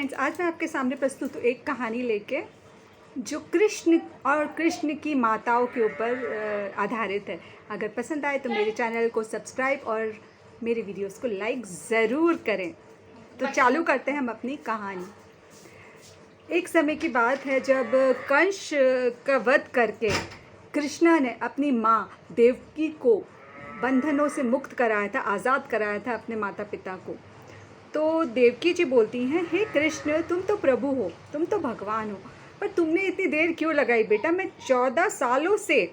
Friends, आज मैं आपके सामने प्रस्तुत हूँ एक कहानी लेके जो कृष्ण और कृष्ण की माताओं के ऊपर आधारित है। अगर पसंद आए तो मेरे चैनल को सब्सक्राइब और मेरे वीडियोस को लाइक ज़रूर करें। तो चालू करते हैं हम अपनी कहानी। एक समय की बात है जब कंस का वध करके कृष्णा ने अपनी माँ देवकी को बंधनों से मुक्त कराया था, आज़ाद कराया था अपने माता पिता को। तो देवकी जी बोलती हैं, हे कृष्ण, तुम तो प्रभु हो, तुम तो भगवान हो, पर तुमने इतनी देर क्यों लगाई बेटा? मैं 14 सालों से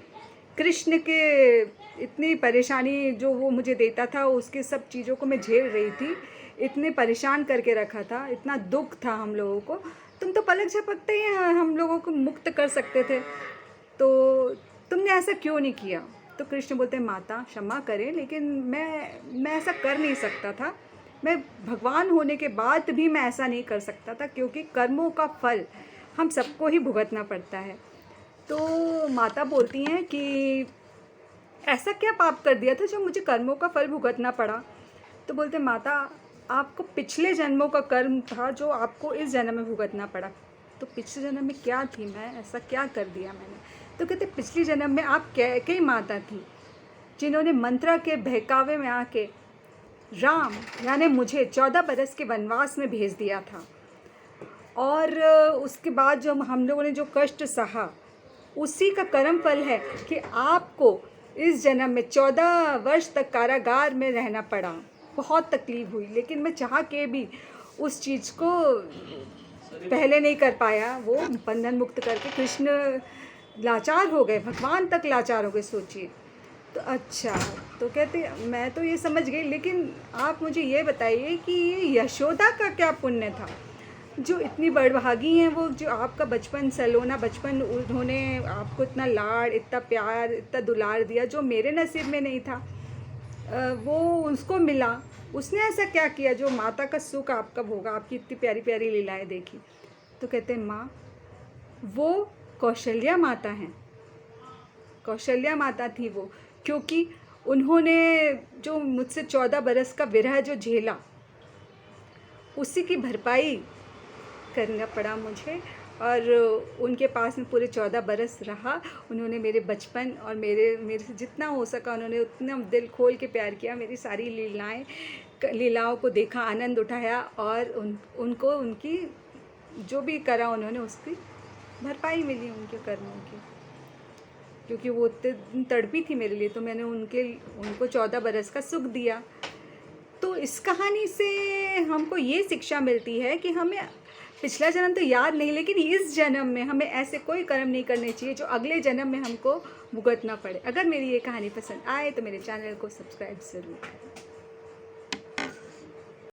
कृष्ण के इतनी परेशानी जो वो मुझे देता था, उसके सब चीज़ों को मैं झेल रही थी, इतने परेशान करके रखा था, इतना दुख था हम लोगों को। तुम तो पलक झपकते ही हम लोगों को मुक्त कर सकते थे, तो तुमने ऐसा क्यों नहीं किया? तो कृष्ण बोलते हैं, माता क्षमा करें, लेकिन मैं ऐसा कर नहीं सकता था। मैं भगवान होने के बाद भी मैं ऐसा नहीं कर सकता था, क्योंकि कर्मों का फल हम सबको ही भुगतना पड़ता है। तो माता बोलती हैं कि ऐसा क्या पाप कर दिया था जो मुझे कर्मों का फल भुगतना पड़ा? तो बोलते हैं, माता आपको पिछले जन्मों का कर्म था जो आपको इस जन्म में भुगतना पड़ा। तो पिछले जन्म में क्या थी मैं? ऐसा क्या कर दिया मैंने? तो कहते पिछले जन्म में आप कई माता थी जिन्होंने मंत्रा के बहकावे में आके राम यानी मुझे 14 बरस के वनवास में भेज दिया था, और उसके बाद जो हम लोगों ने जो कष्ट सहा, उसी का कर्म फल है कि आपको इस जन्म में 14 वर्ष तक कारागार में रहना पड़ा। बहुत तकलीफ़ हुई, लेकिन मैं चाह के भी उस चीज़ को पहले नहीं कर पाया। वो बंधन मुक्त करके कृष्ण लाचार हो गए, भगवान तक लाचार हो गए, सोचिए। तो अच्छा, तो कहते मैं तो ये समझ गई, लेकिन आप मुझे ये बताइए कि ये यशोदा का क्या पुण्य था जो इतनी बड़भागी हैं, वो जो आपका बचपन, सलोना बचपन, उन्होंने आपको इतना लाड़, इतना प्यार, इतना दुलार दिया जो मेरे नसीब में नहीं था, वो उसको मिला। उसने ऐसा क्या किया जो माता का सुख आपका भोगा, आपकी इतनी प्यारी प्यारी लीलाएं देखी? तो कहते हैं, माँ वो कौशल्या माता हैं, कौशल्या माता थी वो, क्योंकि उन्होंने जो मुझसे 14 बरस का विरह जो झेला, उसी की भरपाई करना पड़ा मुझे। और उनके पास में पूरे 14 बरस रहा। उन्होंने मेरे बचपन और मेरे से जितना हो सका उन्होंने उतना दिल खोल के प्यार किया। मेरी सारी लीलाओं को देखा, आनंद उठाया, और उनको उनकी जो भी करा उन्होंने उसकी भरपाई मिली उनके कर्मों की, क्योंकि वो इतनी तड़पी थी मेरे लिए, तो मैंने उनको 14 बरस का सुख दिया। तो इस कहानी से हमको ये शिक्षा मिलती है कि हमें पिछला जन्म तो याद नहीं, लेकिन इस जन्म में हमें ऐसे कोई कर्म नहीं करने चाहिए जो अगले जन्म में हमको भुगतना पड़े। अगर मेरी ये कहानी पसंद आए तो मेरे चैनल को सब्सक्राइब ज़रूर करें।